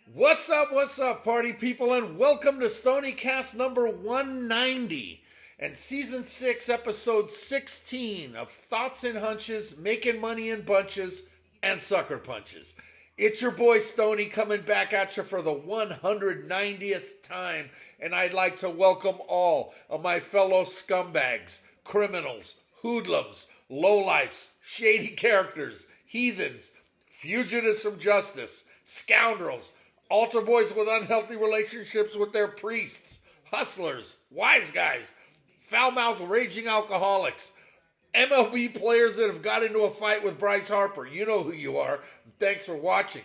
What's up, party people, and welcome to STONIECAST number 190 and season 6, episode 16 of Thoughts and Hunches, Making Money in Bunches, and Sucker Punches. It's your boy Stony coming back at you for the 190th time, and I'd like to welcome all of my fellow scumbags, criminals, hoodlums, lowlifes, shady characters, heathens, fugitives from justice, scoundrels, altar boys with unhealthy relationships with their priests, hustlers, wise guys, foul-mouthed raging alcoholics, MLB players that have got into a fight with Bryce Harper. You know who you are. Thanks for watching.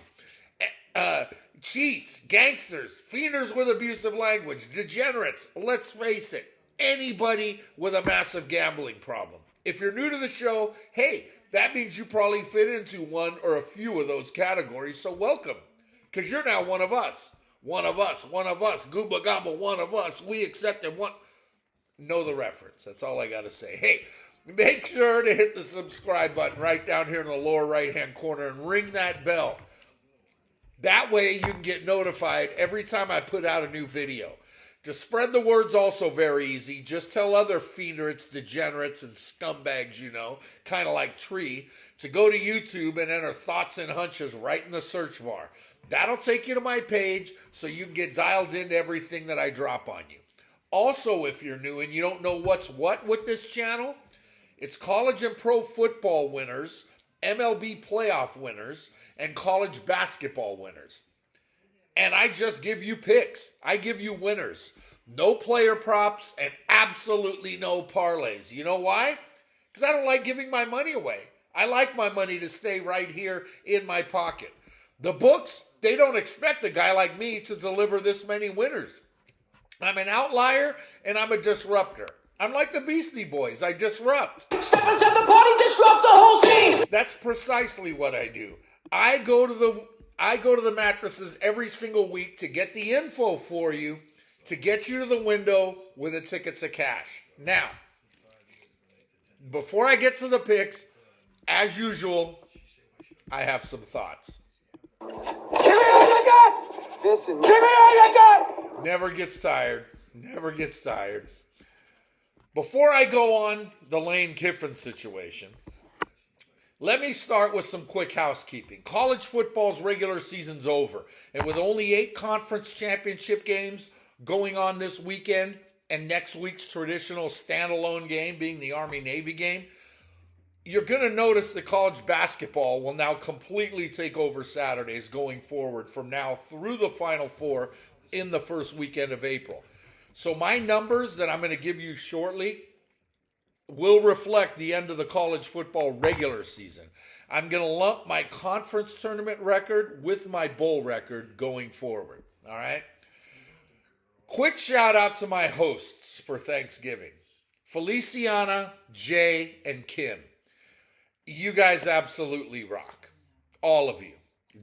Cheats, gangsters, fienders with abusive language, degenerates, let's face it, anybody with a massive gambling problem. If you're new to the show, hey, that means you probably fit into one or a few of those categories, so welcome. Because you're now one of us. One of us. Gooba gobble, one of us. We accepted one. Know the reference. That's all I got to say. Hey, make sure to hit the subscribe button right down here in the lower right-hand corner and ring that bell. That way you can get notified every time I put out a new video. To spread the word's also very easy. Just tell other fienders, degenerates, and scumbags you know, kind of like Tree, to go to YouTube and enter Thoughts and Hunches right in the search bar. That'll take you to my page so you can get dialed into everything that I drop on you. Also, if you're new and you don't know what's what with this channel, it's college and pro football winners, MLB playoff winners, and college basketball winners. And I just give you picks. I give you winners. No player props and absolutely no parlays. You know why? Because I don't like giving my money away. I like my money to stay right here in my pocket. The books, they don't expect a guy like me to deliver this many winners. I'm an outlier and I'm a disruptor. I'm like the Beastie Boys. I disrupt. Step inside the party, disrupt the whole scene. That's precisely what I do. I go to the mattresses every single week to get the info for you, to get you to the window with a ticket to cash. Now, before I get to the picks, as usual, I have some thoughts. Give me all you got. Listen, give me all you got. Never gets tired. Never gets tired. Before I go on the Lane Kiffin situation, let me start with some quick housekeeping. College football's regular season's over, and with only 8 conference championship games going on this weekend and next week's traditional standalone game being the Army-Navy game, you're going to notice that college basketball will now completely take over Saturdays going forward from now through the Final Four in the first weekend of April. So my numbers that I'm going to give you shortly will reflect the end of the college football regular season. I'm going to lump my conference tournament record with my bowl record going forward. All right? Quick shout out to my hosts for Thanksgiving. Feliciana, Jay, and Kim. You guys absolutely rock. All of you.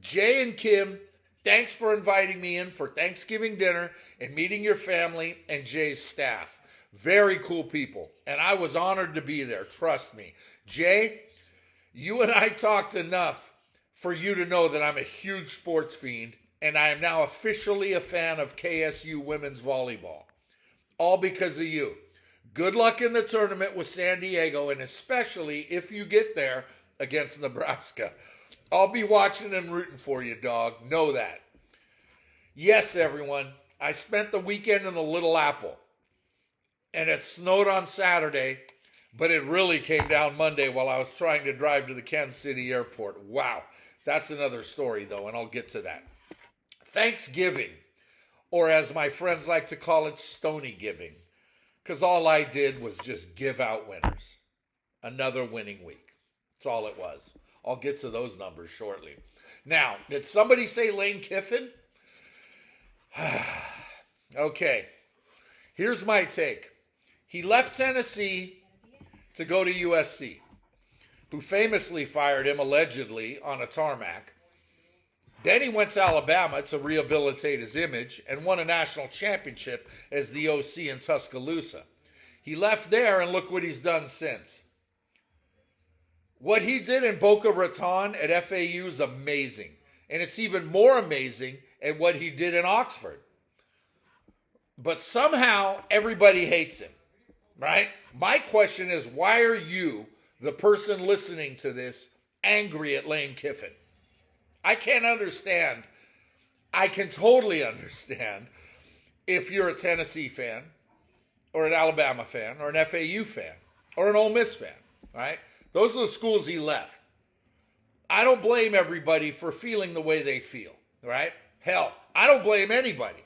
Jay and Kim, thanks for inviting me in for Thanksgiving dinner and meeting your family and Jay's staff. Very cool people. And I was honored to be there. Trust me. Jay, you and I talked enough for you to know that I'm a huge sports fiend and I am now officially a fan of KSU women's volleyball. All because of you. Good luck in the tournament with San Diego, and especially if you get there against Nebraska. I'll be watching and rooting for you, dog. Know that. Yes, everyone, I spent the weekend in the Little Apple, and it snowed on Saturday, but it really came down Monday while I was trying to drive to the Kansas City airport. Wow, that's another story, though, and I'll get to that. Thanksgiving, or as my friends like to call it, Stony Giving. Because all I did was just give out winners. Another winning week. That's all it was. I'll get to those numbers shortly. Now, did somebody say Lane Kiffin? Okay. Here's my take. He left Tennessee to go to USC, who famously fired him allegedly on a tarmac. Then he went to Alabama to rehabilitate his image and won a national championship as the OC in Tuscaloosa. He left there and look what he's done since. What he did in Boca Raton at FAU is amazing. And it's even more amazing and what he did in Oxford. But somehow everybody hates him, right? My question is, why are you, the person listening to this, angry at Lane Kiffin? I can't understand. I can totally understand if you're a Tennessee fan or an Alabama fan or an FAU fan or an Ole Miss fan, right? Those are the schools he left. I don't blame everybody for feeling the way they feel, right? Hell, I don't blame anybody.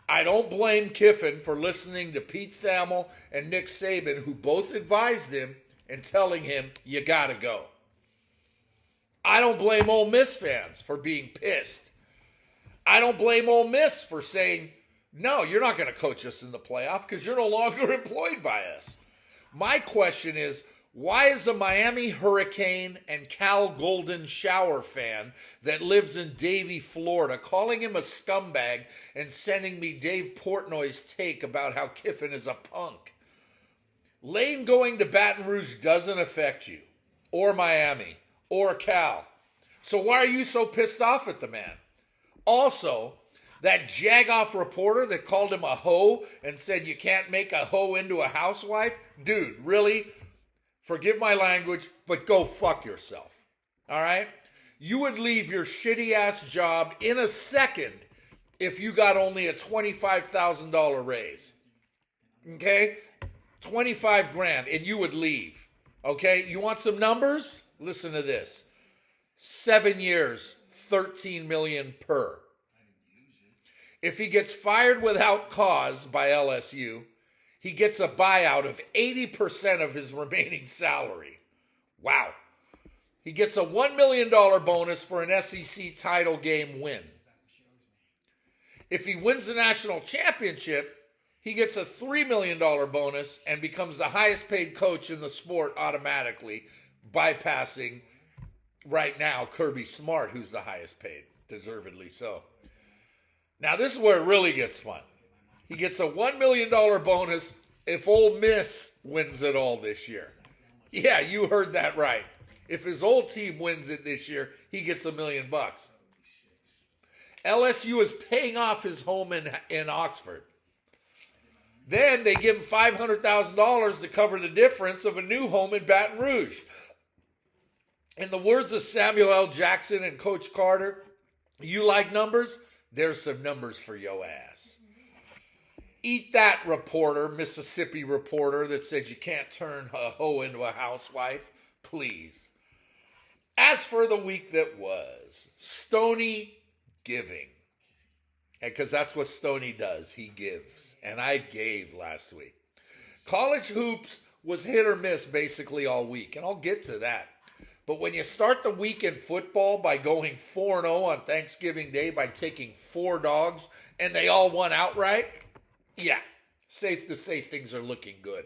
I don't blame Kiffin for listening to Pete Thamel and Nick Saban, who both advised him and telling him, you gotta go. I don't blame Ole Miss fans for being pissed. I don't blame Ole Miss for saying, no, you're not going to coach us in the playoff because you're no longer employed by us. My question is, why is a Miami Hurricane and Cal Golden Shower fan that lives in Davie, Florida, calling him a scumbag and sending me Dave Portnoy's take about how Kiffin is a punk? Lane going to Baton Rouge doesn't affect you, or Miami, or Cal. So why are you so pissed off at the man? Also, that jagoff reporter that called him a hoe and said you can't make a hoe into a housewife? Dude, really? Forgive my language, but go fuck yourself. All right? You would leave your shitty ass job in a second if you got only a $25,000 raise. Okay? 25 grand and you would leave. Okay? You want some numbers? Listen to this. 7 years, 13 million per. If he gets fired without cause by LSU, he gets a buyout of 80% of his remaining salary. Wow. He gets a $1 million bonus for an SEC title game win. If he wins the national championship, he gets a $3 million bonus and becomes the highest paid coach in the sport automatically, bypassing right now Kirby Smart, who's the highest paid, deservedly so. Now this is where it really gets fun. He gets a $1 million bonus if Ole Miss wins it all this year. Yeah, you heard that right. If his old team wins it this year, he gets $1 million. LSU is paying off his home in Oxford. Then they give him $500,000 to cover the difference of a new home in Baton Rouge. In the words of Samuel L. Jackson and Coach Carter, you like numbers? There's some numbers for your ass. Eat that, reporter, Mississippi reporter that said you can't turn a hoe into a housewife. Please. As for the week that was, Stony giving. Because that's what Stony does. He gives. And I gave last week. College hoops was hit or miss basically all week. And I'll get to that. But when you start the week in football by going 4-0 on Thanksgiving Day by taking 4 dogs and they all won outright, yeah, safe to say things are looking good.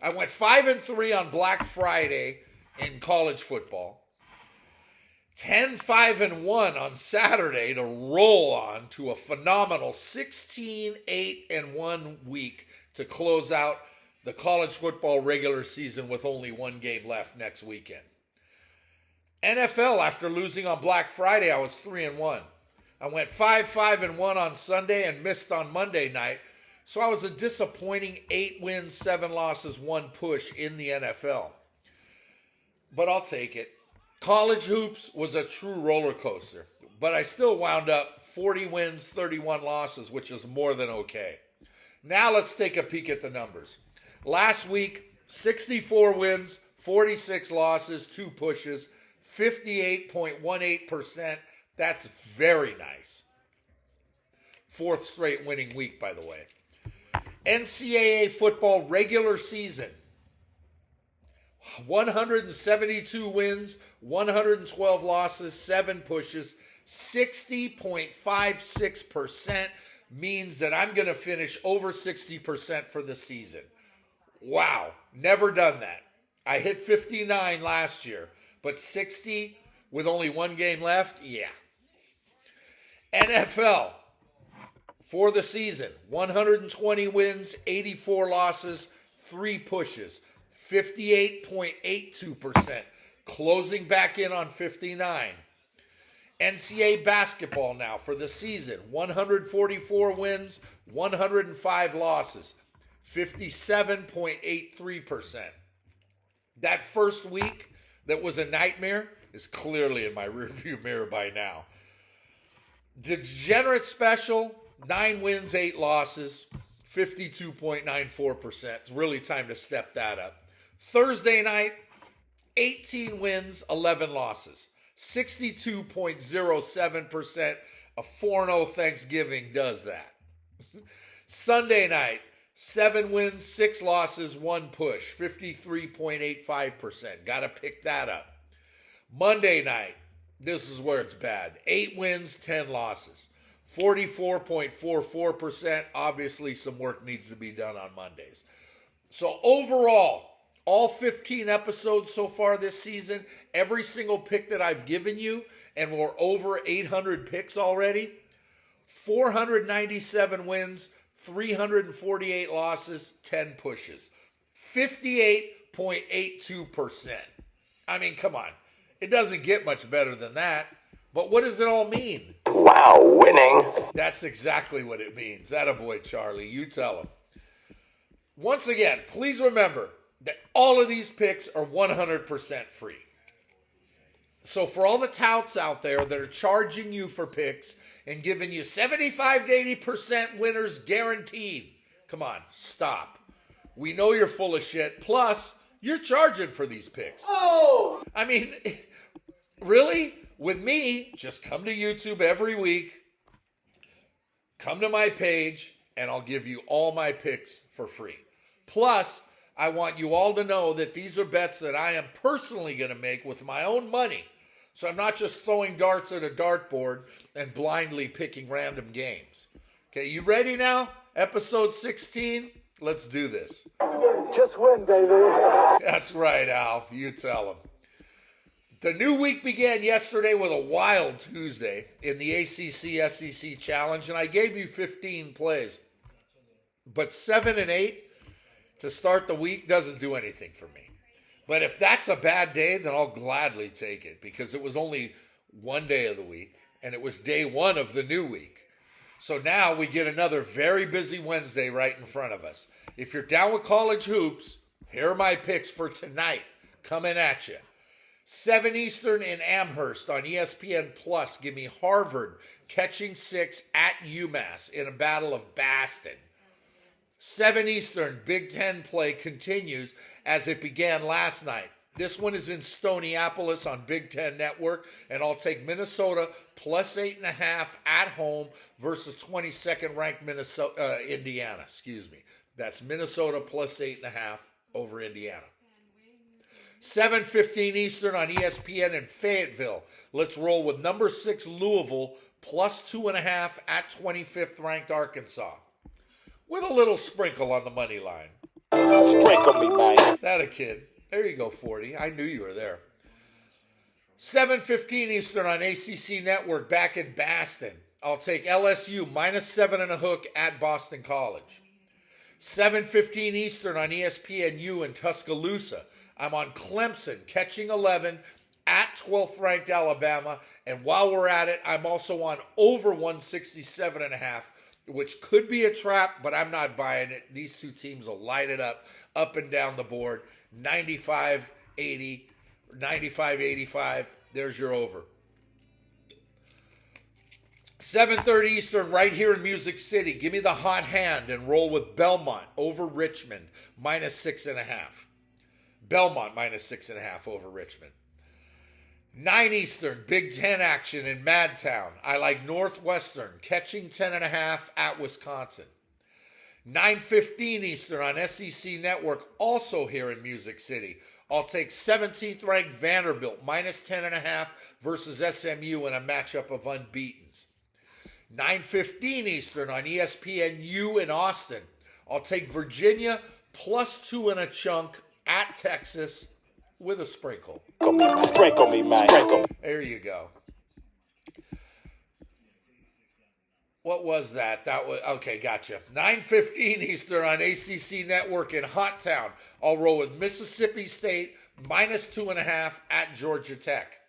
I went 5-3 on Black Friday in college football. 10-5-1 on Saturday to roll on to a phenomenal 16-8-1 week to close out the college football regular season with only 1 game left next weekend. NFL, after losing on Black Friday, I was 3-1. I went 5-5-1 on Sunday and missed on Monday night. So I was a disappointing 8 wins, 7 losses, 1 push in the NFL. But I'll take it. College hoops was a true roller coaster. But I still wound up 40 wins, 31 losses, which is more than okay. Now let's take a peek at the numbers. Last week, 64 wins, 46 losses, 2 pushes, 58.18%. That's very nice. 4th straight winning week, by the way. NCAA football regular season. 172 wins, 112 losses, 7 pushes, 60.56% means that I'm going to finish over 60% for the season. Wow, never done that. I hit 59 last year, but 60 with only 1 game left? Yeah. NFL for the season, 120 wins, 84 losses, 3 pushes, 58.82%, closing back in on 59. NCAA basketball now for the season, 144 wins, 105 losses, 57.83%. That first week that was a nightmare is clearly in my rearview mirror by now. Degenerate special, 9 wins, 8 losses, 52.94%. It's really time to step that up. Thursday night, 18 wins, 11 losses, 62.07%. A 4-0 Thanksgiving does that. Sunday night, 7 wins, 6 losses, 1 push, 53.85%. Got to pick that up. Monday night, this is where it's bad. 8 wins, 10 losses, 44.44%. Obviously, some work needs to be done on Mondays. So overall, all 15 episodes so far this season, every single pick that I've given you, and we're over 800 picks already, 497 wins, 348 losses, 10 pushes, 58.82%. I mean, come on. It doesn't get much better than that. But what does it all mean? Wow, winning. That's exactly what it means. Attaboy, Charlie. You tell him. Once again, please remember that all of these picks are 100% free. So for all the touts out there that are charging you for picks and giving you 75 to 80% winners guaranteed, come on, stop. We know you're full of shit. Plus, you're charging for these picks. Oh! I mean, really? With me, just come to YouTube every week, come to my page, and I'll give you all my picks for free. Plus, I want you all to know that these are bets that I am personally going to make with my own money. So I'm not just throwing darts at a dartboard and blindly picking random games. Okay, you ready now? Episode 16? Let's do this. Just win, baby. That's right, Al. You tell them. The new week began yesterday with a wild Tuesday in the ACC SEC Challenge, and I gave you 15 plays. But 7 and 8 to start the week doesn't do anything for me. But if that's a bad day, then I'll gladly take it because it was only one day of the week, and it was day 1 of the new week. So now we get another very busy Wednesday right in front of us. If you're down with college hoops, here are my picks for tonight coming at you. 7 Eastern in Amherst on ESPN Plus. Give me Harvard catching 6 at UMass in a battle of Boston. 7 Eastern Big Ten play continues as it began last night. This one is in Stoniapolis on Big Ten Network, and I'll take Minnesota plus 8.5 at home versus 22nd ranked Indiana. That's Minnesota plus 8.5 over Indiana. 7:15 Eastern on ESPN in Fayetteville. Let's roll with number 6 Louisville plus 2.5 at 25th ranked Arkansas, with a little sprinkle on the money line. Sprinkle me, man. That a kid. There you go, 40. I knew you were there. 7:15 Eastern on ACC Network back in Boston. I'll take LSU minus 7.5 at Boston College. 7:15 Eastern on ESPNU in Tuscaloosa. I'm on Clemson catching 11 at 12th ranked Alabama. And while we're at it, I'm also on over 167.5, which could be a trap, but I'm not buying it. These two teams will light it up and down the board. 95-80, 95-85. There's your over. 7:30 Eastern right here in Music City. Give me the hot hand and roll with Belmont over Richmond minus 6.5. Belmont minus 6.5 over Richmond. 9 Eastern, Big Ten action in Madtown. I like Northwestern catching 10.5 at Wisconsin. 9:15 Eastern on SEC Network, also here in Music City. I'll take 17th ranked Vanderbilt minus 10.5 versus SMU in a matchup of unbeatens. 9:15 Eastern on ESPNU in Austin. I'll take Virginia plus 2 and a chunk at Texas with a sprinkle. Sprinkle me, man. Sprinkle. There you go. What was that? That was okay, gotcha. 9:15 Eastern on ACC Network in Hot Town. I'll roll with Mississippi State minus 2.5 at Georgia Tech.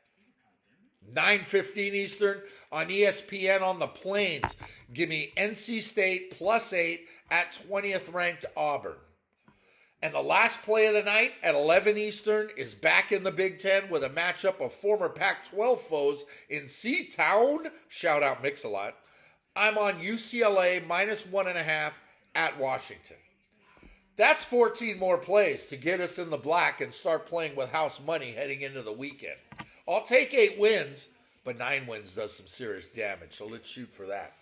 9:15 Eastern on ESPN on the Plains. Give me NC State +8 at 20th ranked Auburn. And the last play of the night at 11 Eastern is back in the Big Ten with a matchup of former Pac-12 foes in C-Town. Shout out Mix-a-Lot. I'm on UCLA -1.5 at Washington. That's 14 more plays to get us in the black and start playing with house money heading into the weekend. I'll take 8 wins, but 9 wins does some serious damage, so let's shoot for that.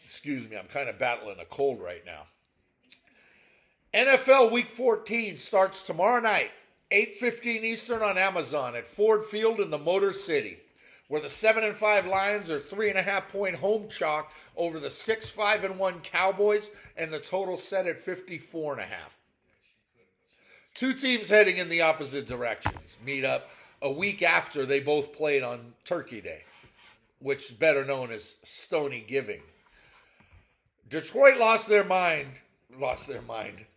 Excuse me, I'm kind of battling a cold right now. NFL Week 14 starts tomorrow night, 8:15 Eastern on Amazon at Ford Field in the Motor City, where the 7-5 Lions are 3.5-point home chalk over the 6-5-1 Cowboys, and the total set at 54.5. Two teams heading in the opposite directions meet up a week after they both played on Turkey Day, which is better known as Stony Giving. Detroit lost their mind.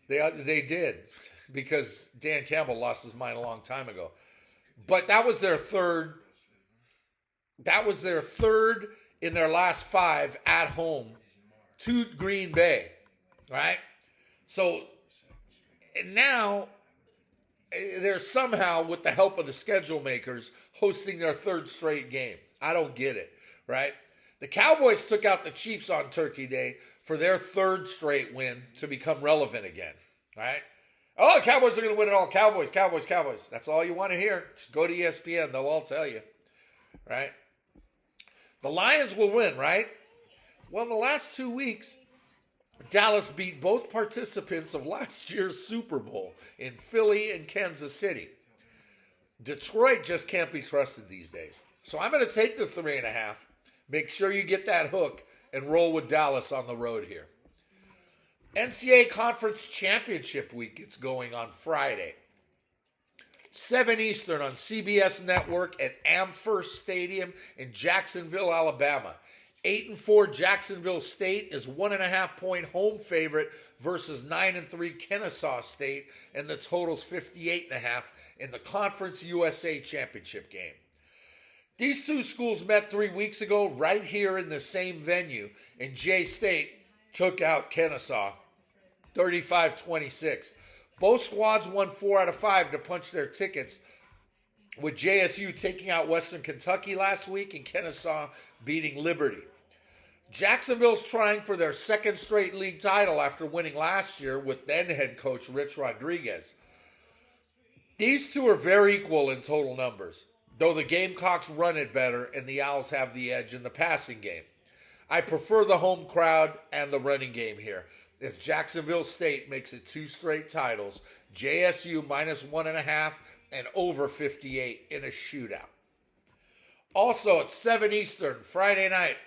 They did, because Dan Campbell lost his mind a long time ago. But that was their third in their last 5 at home to Green Bay, right? So now they're somehow, with the help of the schedule makers, hosting their 3rd straight game. I don't get it, right? The Cowboys took out the Chiefs on Turkey Day for their 3rd straight win to become relevant again, right? Oh, the Cowboys are going to win it all. Cowboys. That's all you want to hear. Just go to ESPN. They'll all tell you, right? The Lions will win, right? Well, in the last 2 weeks, Dallas beat both participants of last year's Super Bowl in Philly and Kansas City. Detroit just can't be trusted these days. So I'm going to take the 3.5. Make sure you get that hook and roll with Dallas on the road here. NCAA Conference Championship Week gets going on Friday. 7 Eastern on CBS Network at Amherst Stadium in Jacksonville, Alabama. 8-4 Jacksonville State is 1.5-point home favorite versus 9-3 Kennesaw State, and the total's 58.5 in the Conference USA Championship game. These two schools met 3 weeks ago right here in the same venue, and J-State took out Kennesaw 35-26. Both squads won 4 out of 5 to punch their tickets, with JSU taking out Western Kentucky last week and Kennesaw beating Liberty. Jacksonville's trying for their 2nd straight league title after winning last year with then head coach Rich Rodriguez. These two are very equal in total numbers, though the Gamecocks run it better and the Owls have the edge in the passing game. I prefer the home crowd and the running game here, as Jacksonville State makes it 2 straight titles, JSU -1.5 and over 58 in a shootout. Also at 7 Eastern, Friday night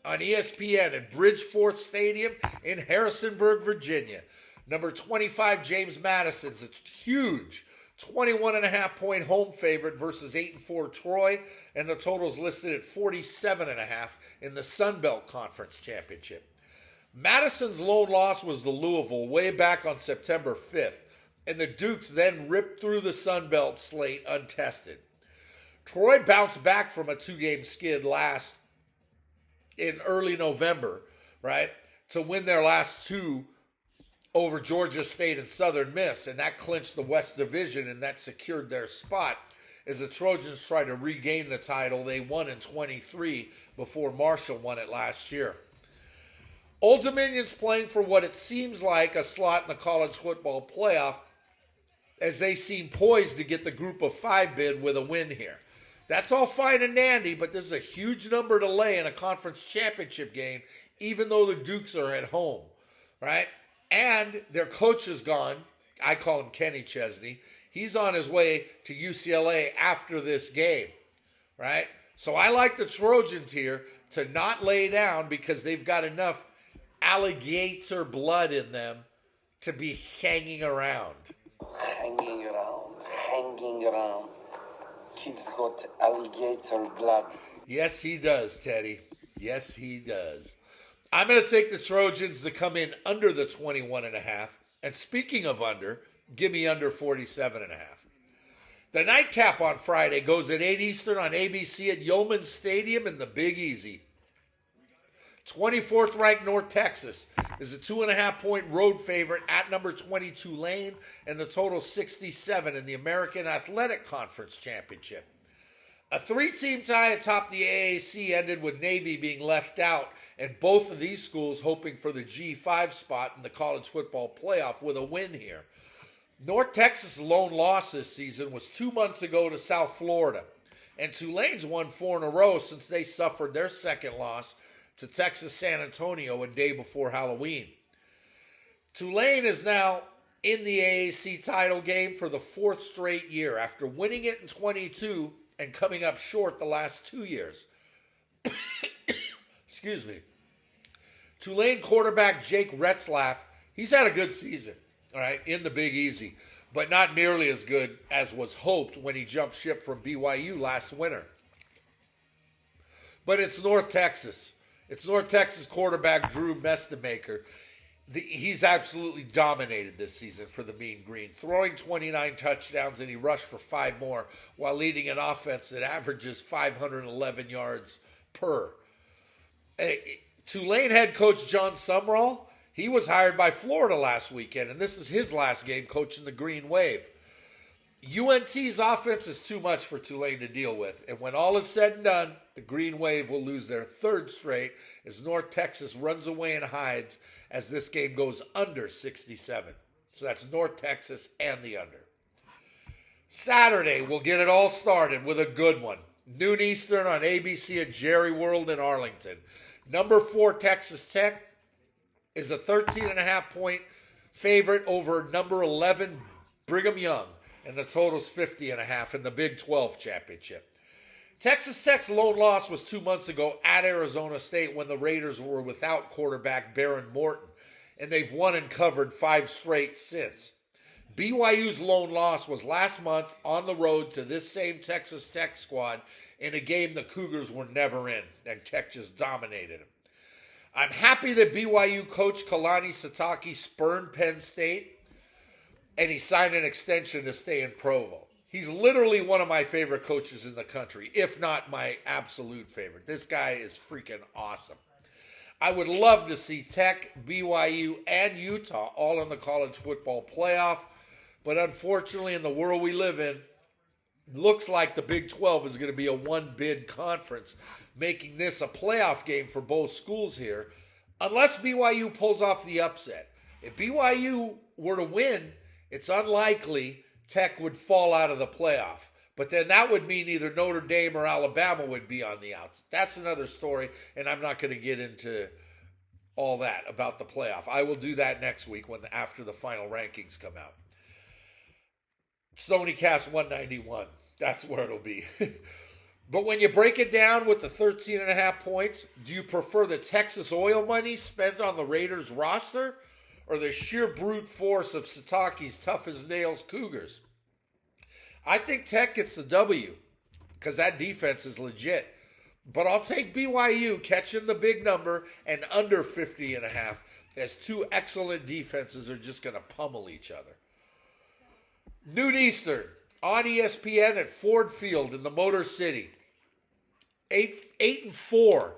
on ESPN at Bridgeport Stadium in Harrisonburg, Virginia. Number 25, James Madison's. It's huge. 21.5-point home favorite versus 8-4 Troy, and the total's listed at 47.5 in the Sun Belt Conference Championship. Madison's lone loss was the Louisville way back on September 5th, and the Dukes then ripped through the Sun Belt slate untested. Troy bounced back from a 2-game skid in early November, right, to win their last 2 over Georgia State and Southern Miss, and that clinched the West Division, and that secured their spot as the Trojans try to regain the title they won in 23 before Marshall won it last year. Old Dominion's playing for what it seems like a slot in the college football playoff, as they seem poised to get the group of 5 bid with a win here. That's all fine and dandy, but this is a huge number to lay in a conference championship game, even though the Dukes are at home, right? And their coach is gone. I call him Kenny Chesney. He's on his way to UCLA after this game, right? So I like the Trojans here to not lay down because they've got enough alligator blood in them to be hanging around. Hanging around. Kid's got alligator blood. Yes, he does, Teddy. Yes, he does. I'm going to take the Trojans to come in under the 21.5. And speaking of under, give me under 47.5. The nightcap on Friday goes at 8 Eastern on ABC at Yeoman Stadium in the Big Easy. 24th ranked North Texas is a 2.5-point road favorite at number 20 Tulane, and the total 67 in the American Athletic Conference Championship. A 3-team tie atop the AAC ended with Navy being left out, and both of these schools hoping for the G5 spot in the college football playoff with a win here. North Texas' lone loss this season was 2 months ago to South Florida, and Tulane's won 4 in a row since they suffered their second loss to Texas San Antonio a day before Halloween. Tulane is now in the AAC title game for the 4th straight year after winning it in 22 and coming up short the last 2 years. Excuse me. Tulane quarterback Jake Retzlaff, he's had a good season, all right, in the Big Easy, but not nearly as good as was hoped when he jumped ship from BYU last winter. But it's North Texas. It's North Texas quarterback Drew Mestemaker. He's absolutely dominated this season for the Mean Green, throwing 29 touchdowns, and he rushed for 5 more while leading an offense that averages 511 yards per. Tulane head coach John Sumrall, he was hired by Florida last weekend, and this is his last game coaching the Green Wave. UNT's offense is too much for Tulane to deal with, and when all is said and done, the Green Wave will lose their 3rd straight as North Texas runs away and hides as this game goes under 67. So that's North Texas and the under. Saturday, we'll get it all started with a good one. Noon Eastern on ABC at Jerry World in Arlington. Number 4 Texas Tech is a 13.5-point favorite over number 11 Brigham Young, and the total's 50.5 in the Big 12 championship. Texas Tech's lone loss was 2 months ago at Arizona State when the Raiders were without quarterback Baron Morton, and they've won and covered 5 straight since. BYU's lone loss was last month on the road to this same Texas Tech squad in a game the Cougars were never in, and Tech just dominated them. I'm happy that BYU coach Kalani Sitake spurned Penn State, and he signed an extension to stay in Provo. He's literally one of my favorite coaches in the country, if not my absolute favorite. This guy is freaking awesome. I would love to see Tech, BYU, and Utah all in the college football playoff, but unfortunately in the world we live in, looks like the Big 12 is going to be a one-bid conference, making this a playoff game for both schools here, unless BYU pulls off the upset. If BYU were to win, it's unlikely Tech would fall out of the playoff. But then that would mean either Notre Dame or Alabama would be on the outs. That's another story, and I'm not going to get into all that about the playoff. I will do that next week after the final rankings come out. STONIECAST 191. That's where it'll be. But when you break it down with the 13.5 points, do you prefer the Texas oil money spent on the Raiders roster or the sheer brute force of Sitake's tough-as-nails Cougars? I think Tech gets the W because that defense is legit. But I'll take BYU catching the big number and under 50.5 as 2 excellent defenses are just going to pummel each other. Noon Eastern on ESPN at Ford Field in the Motor City. 8-4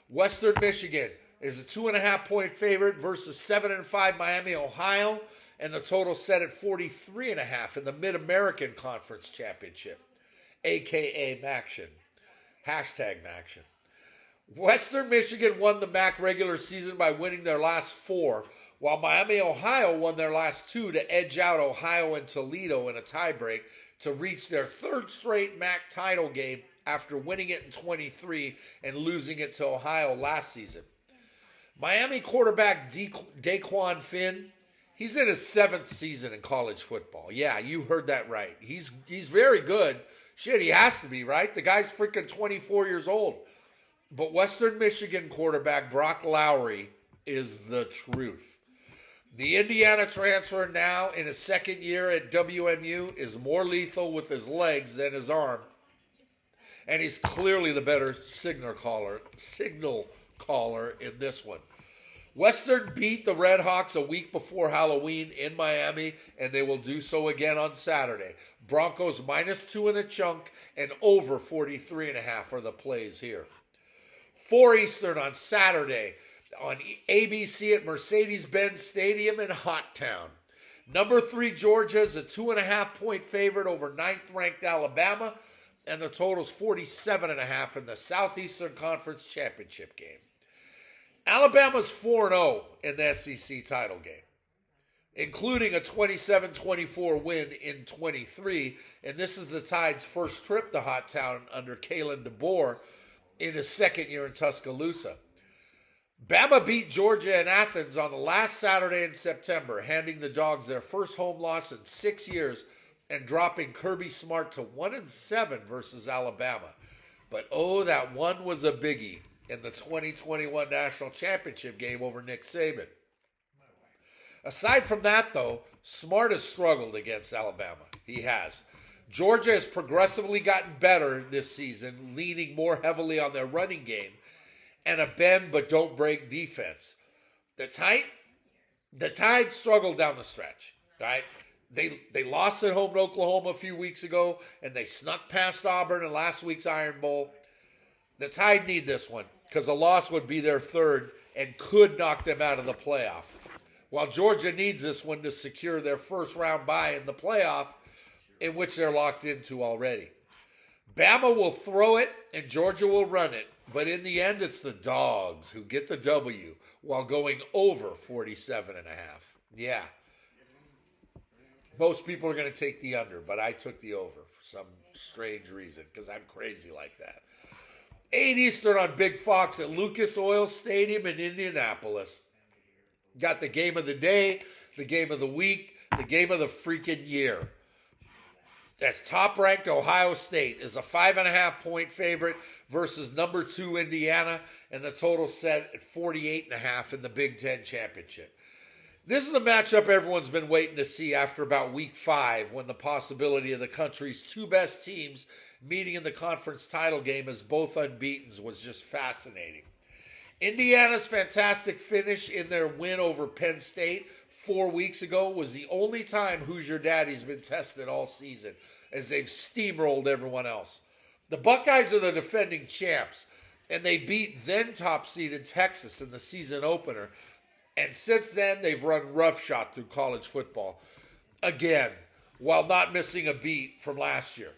Western Michigan is a 2.5-point favorite versus 7-5 Miami, Ohio, and the total set at 43.5 in the Mid-American Conference Championship, a.k.a. MACtion. Hashtag MACtion. Western Michigan won the MAC regular season by winning their last 4, while Miami, Ohio won their last 2 to edge out Ohio and Toledo in a tiebreak to reach their 3rd straight MAC title game after winning it in 23 and losing it to Ohio last season. Miami quarterback Daquan Finn, he's in his 7th season in college football. Yeah, you heard that right. He's very good. Shit, he has to be, right? The guy's freaking 24 years old. But Western Michigan quarterback Brock Lowry is the truth. The Indiana transfer now in his 2nd year at WMU is more lethal with his legs than his arm. And he's clearly the better signal caller in this one. Western beat the Red Hawks a week before Halloween in Miami, and they will do so again on Saturday. Broncos -2 and a chunk and over 43.5 are the plays here. 4 Eastern on Saturday on ABC at Mercedes-Benz Stadium in Hot Town. Number 3 Georgia is a 2.5-point favorite over 9th-ranked Alabama, and the total's 47.5 in the Southeastern Conference Championship game. Alabama's 4-0 in the SEC title game, including a 27-24 win in 23, and this is the Tide's first trip to Hot Town under Kalen DeBoer in his second year in Tuscaloosa. Bama beat Georgia in Athens on the last Saturday in September, handing the Dogs their first home loss in 6 years and dropping Kirby Smart to 1-7 versus Alabama. But that one was a biggie in the 2021 National Championship game over Nick Saban. Aside from that, though, Smart has struggled against Alabama. He has. Georgia has progressively gotten better this season, leaning more heavily on their running game and a bend but don't break defense. The Tide struggled down the stretch, right? They lost at home to Oklahoma a few weeks ago, and they snuck past Auburn in last week's Iron Bowl. The Tide need this one because a loss would be their third and could knock them out of the playoff. While Georgia needs this one to secure their first round bye in the playoff, in which they're locked into already. Bama will throw it and Georgia will run it, but in the end it's the Dogs who get the W while going over 47.5. Yeah. Most people are going to take the under, but I took the over for some strange reason because I'm crazy like that. 8 Eastern on Big Fox at Lucas Oil Stadium in Indianapolis. Got the game of the day, the game of the week, the game of the freaking year. That's top-ranked Ohio State is a 5.5-point favorite versus number 2 Indiana, and the total set at 48.5 in the Big Ten Championship. This is a matchup everyone's been waiting to see after about week 5, when the possibility of the country's 2 best teams meeting in the conference title game as both unbeatens was just fascinating. Indiana's fantastic finish in their win over Penn State 4 weeks ago was the only time Hoosier Daddy's been tested all season, as they've steamrolled everyone else. The Buckeyes are the defending champs, and they beat then top-seeded Texas in the season opener. And since then, they've run roughshod through college football, again, while not missing a beat from last year.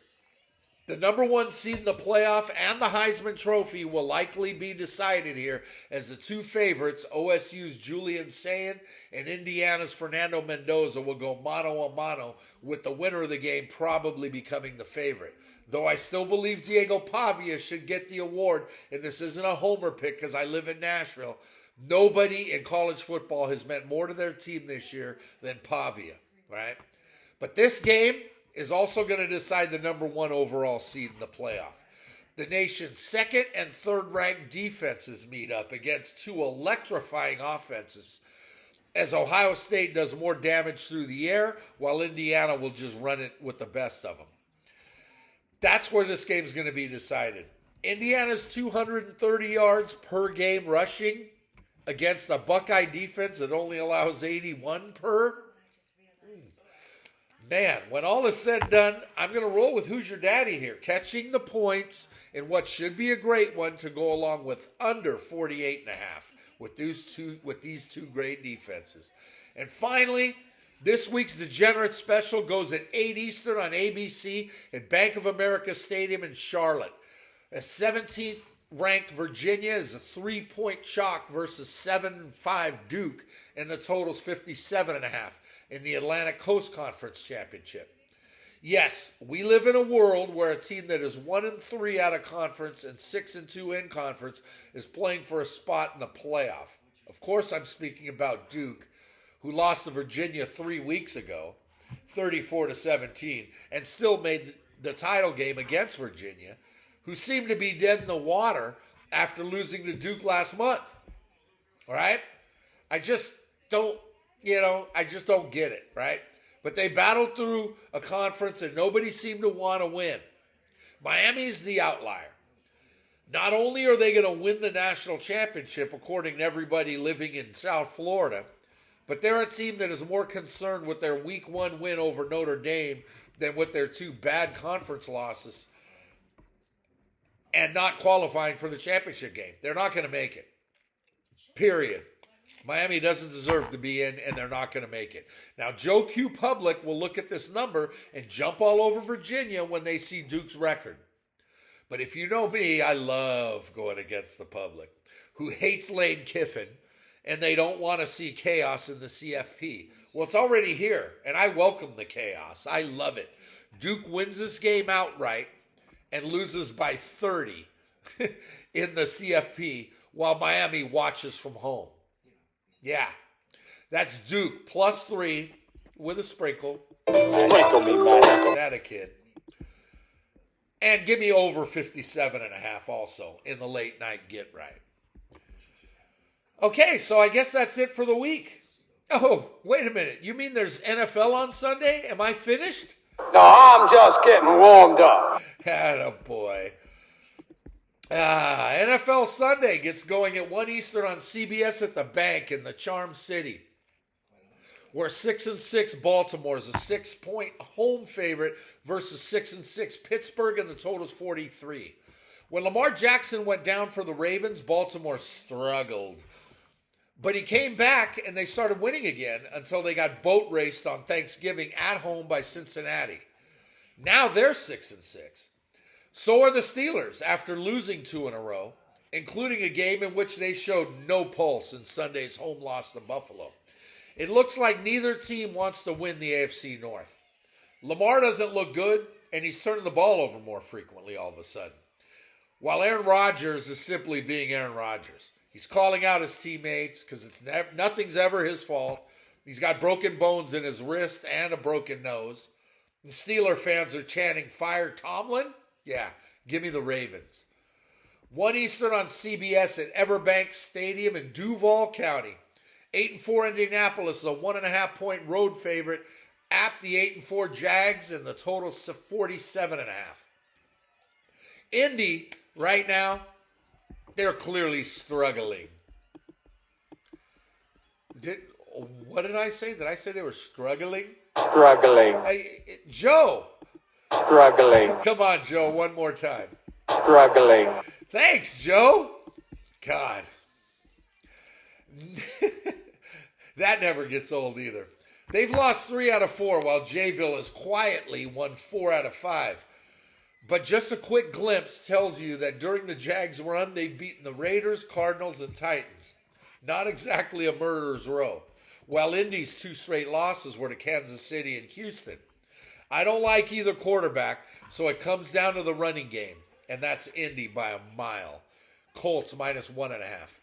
The number 1 seed in the playoff and the Heisman Trophy will likely be decided here, as the 2 favorites, OSU's Julian Sayin and Indiana's Fernando Mendoza, will go mano a mano, with the winner of the game probably becoming the favorite. Though I still believe Diego Pavia should get the award, and this isn't a homer pick because I live in Nashville. Nobody in college football has meant more to their team this year than Pavia, right? But this game is also going to decide the number 1 overall seed in the playoff. The nation's 2nd and 3rd ranked defenses meet up against 2 electrifying offenses, as Ohio State does more damage through the air, while Indiana will just run it with the best of them. That's where this game's going to be decided. Indiana's 230 yards per game rushing against a Buckeye defense that only allows 81 per. Man, when all is said and done, I'm going to roll with Hoosier Daddy here, catching the points in what should be a great one to go along with under 48.5 with these two great defenses. And finally, this week's Degenerate special goes at 8 Eastern on ABC at Bank of America Stadium in Charlotte. A 17th ranked Virginia is a 3-point chalk versus 7-5 Duke, and the total's 57.5 in the Atlantic Coast Conference Championship. Yes, we live in a world where a team that is 1-3 out of conference and 6-2 in conference is playing for a spot in the playoff. Of course, I'm speaking about Duke, who lost to Virginia 3 weeks ago, 34-17, and still made the title game against Virginia, who seemed to be dead in the water after losing to Duke last month. All right? I just don't get it, right? But they battled through a conference and nobody seemed to want to win. Miami's the outlier. Not only are they going to win the national championship, according to everybody living in South Florida, but they're a team that is more concerned with their week 1 win over Notre Dame than with their 2 bad conference losses and not qualifying for the championship game. They're not going to make it. Period. Miami doesn't deserve to be in, and they're not going to make it. Now, Joe Q. Public will look at this number and jump all over Virginia when they see Duke's record. But if you know me, I love going against the public, who hates Lane Kiffin, and they don't want to see chaos in the CFP. Well, it's already here, and I welcome the chaos. I love it. Duke wins this game outright and loses by 30 in the CFP while Miami watches from home. Yeah, that's Duke +3 with a sprinkle. Sprinkle me, man. That a kid. And give me over 57.5 also in the late night get right. Okay, so I guess that's it for the week. Oh, wait a minute. You mean there's NFL on Sunday? Am I finished? No, I'm just getting warmed up. Attaboy. NFL Sunday gets going at 1 Eastern on CBS at the Bank in the Charm City, where 6-6 Baltimore is a 6-point home favorite versus 6-6 Pittsburgh, and the total's 43. When Lamar Jackson went down for the Ravens, Baltimore struggled. But he came back and they started winning again until they got boat raced on Thanksgiving at home by Cincinnati. Now they're 6-6. So are the Steelers after losing 2 in a row, including a game in which they showed no pulse in Sunday's home loss to Buffalo. It looks like neither team wants to win the AFC North. Lamar doesn't look good, and he's turning the ball over more frequently all of a sudden. While Aaron Rodgers is simply being Aaron Rodgers. He's calling out his teammates because nothing's ever his fault. He's got broken bones in his wrist and a broken nose. And Steeler fans are chanting, "Fire Tomlin?" Yeah, give me the Ravens. 1 Eastern on CBS at Everbank Stadium in Duval County. 8-4 Indianapolis is a 1.5-point road favorite at the 8-4 Jags, and the total's 47.5. Indy, right now, they're clearly struggling. What did I say? Did I say they were struggling? Struggling. Joe. Struggling. Come on, Joe, one more time. Struggling. Thanks, Joe. God. That never gets old either. They've lost 3 out of 4, while Jayville has quietly won 4 out of 5. But just a quick glimpse tells you that during the Jags' run, they've beaten the Raiders, Cardinals, and Titans. Not exactly a murderer's row. While Indy's 2 straight losses were to Kansas City and Houston. I don't like either quarterback, so it comes down to the running game. And that's Indy by a mile. Colts -1.5.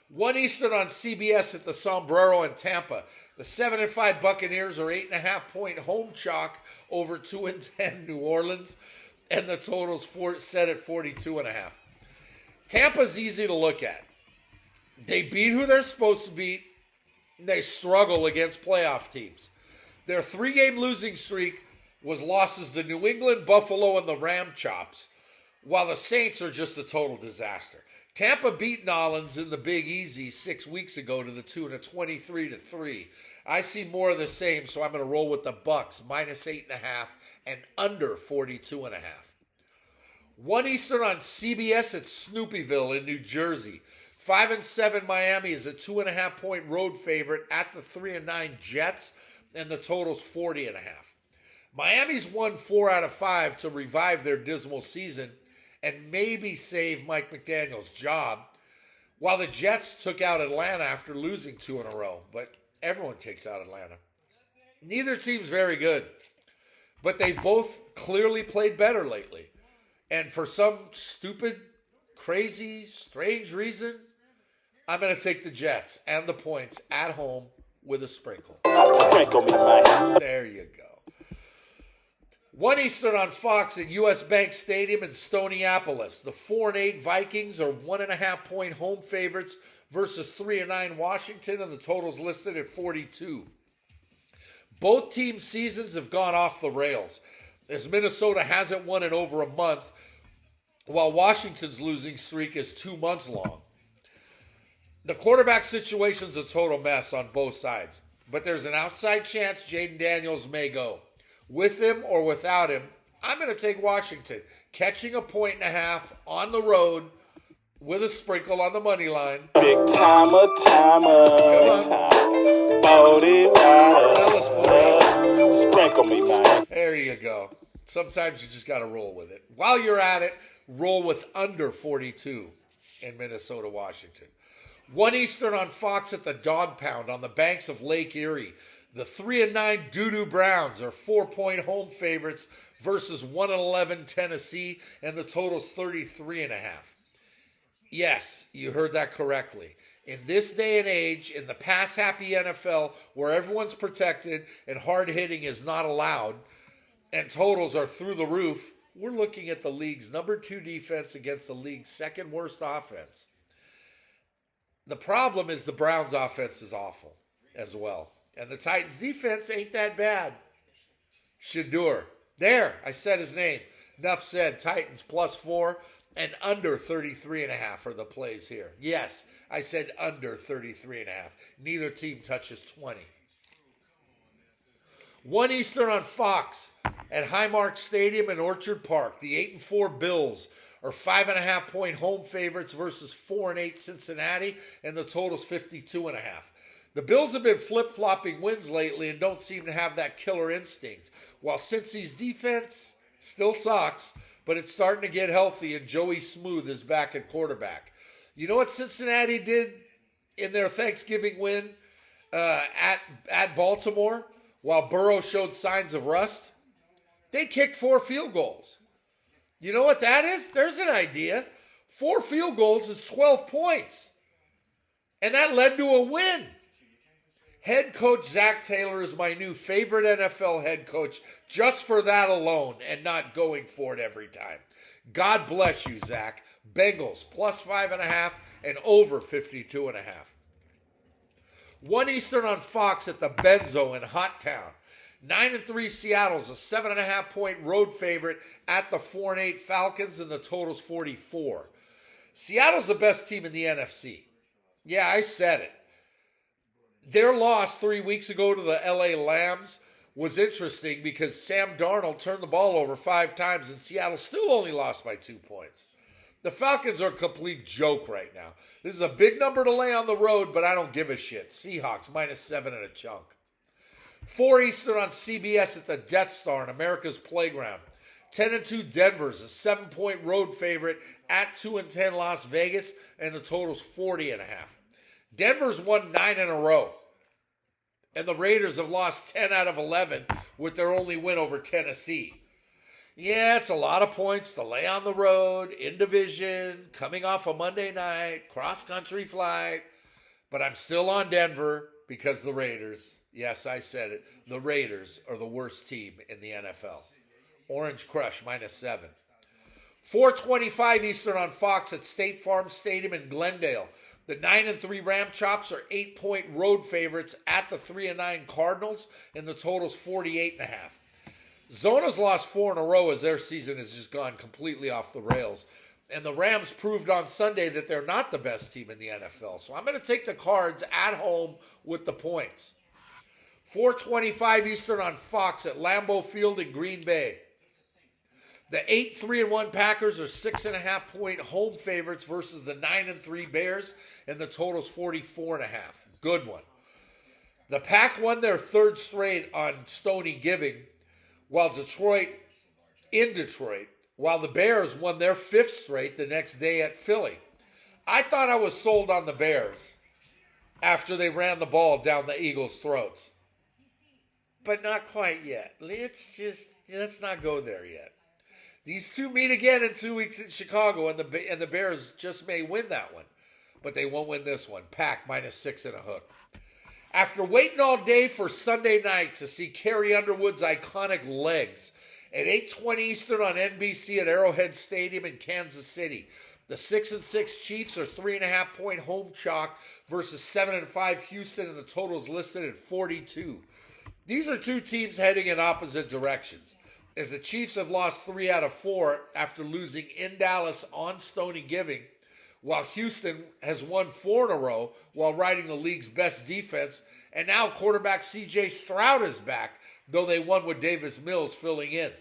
1 Eastern on CBS at the Sombrero in Tampa. The 7-5 Buccaneers are 8.5-point home chalk over 2-10 New Orleans, and the total's set at 42.5. Tampa's easy to look at. They beat who they're supposed to beat. And they struggle against playoff teams. Their 3-game losing streak was losses to New England, Buffalo, and the Ram Chops, while the Saints are just a total disaster. Tampa beat Nolans in the Big Easy 6 weeks ago to the tune of 23-3. I see more of the same, so I'm going to roll with the Bucks, -8.5 and under 42.5. 1 Eastern on CBS at Snoopyville in New Jersey. 5-7 Miami is a 2.5-point road favorite at the 3-9 Jets, and the total's 40.5. Miami's won 4 out of 5 to revive their dismal season and maybe save Mike McDaniel's job, while the Jets took out Atlanta after losing 2 in a row. But everyone takes out Atlanta. Neither team's very good, but they've both clearly played better lately. And for some stupid, crazy, strange reason, I'm going to take the Jets and the points at home with a sprinkle. Sprinkle me, man. There you go. 1 Eastern on Fox at US Bank Stadium in Stoniecast. The 4-8 Vikings are 1.5-point home favorites versus 3-9 Washington, and the total's listed at 42. Both teams' seasons have gone off the rails, as Minnesota hasn't won in over a month, while Washington's losing streak is 2 months long. The quarterback situation's a total mess on both sides, but there's an outside chance Jaden Daniels may go. With him or without him, I'm going to take Washington, catching a 1.5 on the road with a sprinkle on the money line. Big timer, Come on. 40 Tell us, 40. Sprinkle me, man. There you go. Sometimes you just got to roll with it. While you're at it, roll with under 42 in Minnesota, Washington. 1 Eastern on Fox at the Dog Pound on the banks of Lake Erie. The 3-9 Doo-Doo Browns are 4-point home favorites versus 1-11 Tennessee, and the total's 33.5. Yes, you heard that correctly. In this day and age, in the pass-happy NFL, where everyone's protected and hard-hitting is not allowed, and totals are through the roof, we're looking at the league's number 2 defense against the league's second worst offense. The problem is the Browns' offense is awful as well. And the Titans' defense ain't that bad. Shador. There, I said his name. Enough said. Titans +4 and under 33.5 are the plays here. Yes, I said under 33.5. Neither team touches 20. 1 Eastern on Fox at Highmark Stadium in Orchard Park. The 8-4 Bills are 5.5-point home favorites versus 4-8 Cincinnati, and the total's 52.5. The Bills have been flip-flopping wins lately and don't seem to have that killer instinct, while Cincy's defense still sucks, but it's starting to get healthy, and Joey Smooth is back at quarterback. You know what Cincinnati did in their Thanksgiving win at Baltimore while Burrow showed signs of rust? They kicked 4 field goals. You know what that is? There's an idea. 4 field goals is 12 points. And that led to a win. Head coach Zach Taylor is my new favorite NFL head coach just for that alone and not going for it every time. God bless you, Zach. Bengals +5.5 and over 52.5. 1 Eastern on Fox at the Benzo in Hot Town. 9-3 Seattle's a 7.5-point road favorite at the 4-8 Falcons, and the total's 44. Seattle's the best team in the NFC. Yeah, I said it. Their loss 3 weeks ago to the LA Lambs was interesting because Sam Darnold turned the ball over 5 times and Seattle still only lost by 2 points. The Falcons are a complete joke right now. This is a big number to lay on the road, but I don't give a shit. Seahawks -7 and a chunk. 4 Eastern on CBS at the Death Star in America's Playground. 10-2 Denver's a 7-point road favorite at 2-10 Las Vegas, and the total's 40.5. Denver's won 9 in a row, and the Raiders have lost 10 out of 11 with their only win over Tennessee. Yeah, it's a lot of points to lay on the road, in division, coming off a Monday night, cross-country flight, but I'm still on Denver because the Raiders, yes, I said it, the Raiders are the worst team in the NFL. Orange Crush -7. 4:25 Eastern on Fox at State Farm Stadium in Glendale. The 9-3 Ram Chops are 8-point road favorites at the 3-9 Cardinals, and the total's 48.5. Zona's lost 4 in a row as their season has just gone completely off the rails. And the Rams proved on Sunday that they're not the best team in the NFL. So I'm going to take the Cards at home with the points. 4:25 Eastern on Fox at Lambeau Field in Green Bay. The 8-3-1 Packers are 6.5-point home favorites versus the 9-3 Bears, and the total's 44.5. Good one. The Pack won their 3rd straight on Stony Giving, while the Bears won their 5th straight the next day at Philly. I thought I was sold on the Bears after they ran the ball down the Eagles' throats. But not quite yet. Let's not go there yet. These two meet again in 2 weeks in Chicago, and the Bears just may win that one. But they won't win this one. Pack -6 and a hook. After waiting all day for Sunday night to see Carrie Underwood's iconic legs, at 8:20 Eastern on NBC at Arrowhead Stadium in Kansas City, the 6-6 Chiefs are 3.5-point home chalk versus 7-5 Houston, and the total is listed at 42. These are two teams heading in opposite directions. as the Chiefs have lost 3 out of 4 after losing in Dallas on Stony Giving, while Houston has won 4 in a row while riding the league's best defense, and now quarterback C.J. Stroud is back, though they won with Davis Mills filling in.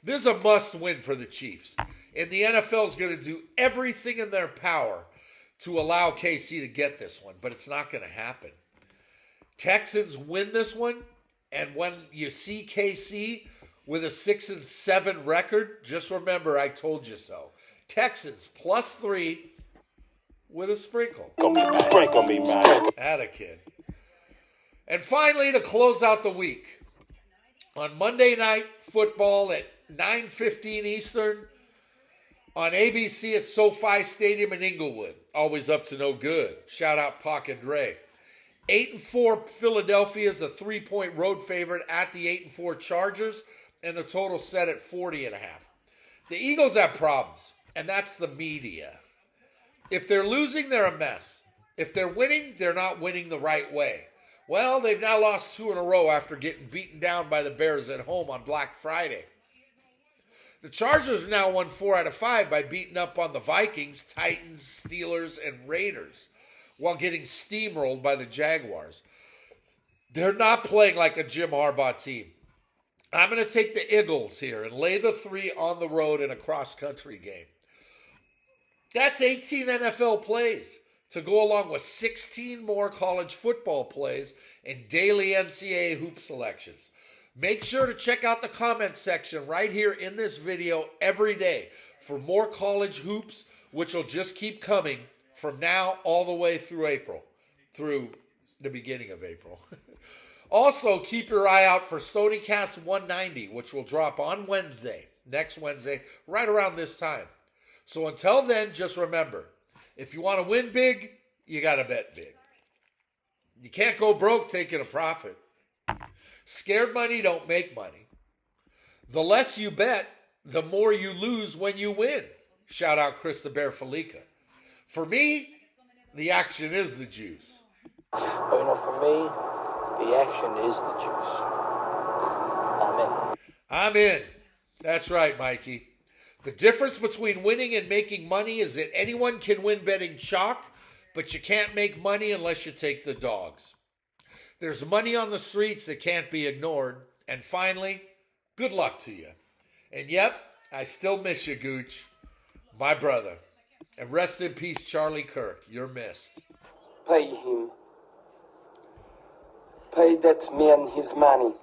This is a must-win for the Chiefs, and the NFL is going to do everything in their power to allow KC to get this one, but it's not going to happen. Texans win this one, and when you see KC with a 6-7 record, just remember I told you so. Texans +3 with a sprinkle. Sprinkle me, man. Atta kid. And finally, to close out the week, on Monday Night Football at 9:15 Eastern, on ABC at SoFi Stadium in Inglewood. Always up to no good. Shout out Pac and Dre. 8-4 Philadelphia is a 3-point road favorite at the 8-4 Chargers, and the total set at 40.5. The Eagles have problems, and that's the media. If they're losing, they're a mess. If they're winning, they're not winning the right way. Well, they've now lost 2 in a row after getting beaten down by the Bears at home on Black Friday. The Chargers have now won 4 out of 5 by beating up on the Vikings, Titans, Steelers, and Raiders, while getting steamrolled by the Jaguars. They're not playing like a Jim Harbaugh team. I'm going to take the Eagles here and lay the 3 on the road in a cross-country game. That's 18 NFL plays to go along with 16 more college football plays and daily NCAA hoop selections. Make sure to check out the comment section right here in this video every day for more college hoops, which will just keep coming from now all the way through April, through the beginning of April. Also, keep your eye out for STONIECAST 190, which will drop on Wednesday, next Wednesday, right around this time. So until then, just remember, if you want to win big, you got to bet big. You can't go broke taking a profit. Scared money don't make money. The less you bet, the more you lose when you win. Shout out Chris the Bear FALLICA. For me, the action is the juice. For me, the action is the juice. I'm in. That's right, Mikey. The difference between winning and making money is that anyone can win betting chalk, but you can't make money unless you take the dogs. There's money on the streets that can't be ignored. And finally, good luck to you. And yep, I still miss you, Gooch, my brother. And rest in peace, Charlie Kirk. You're missed. Pay him. Pay that man his money.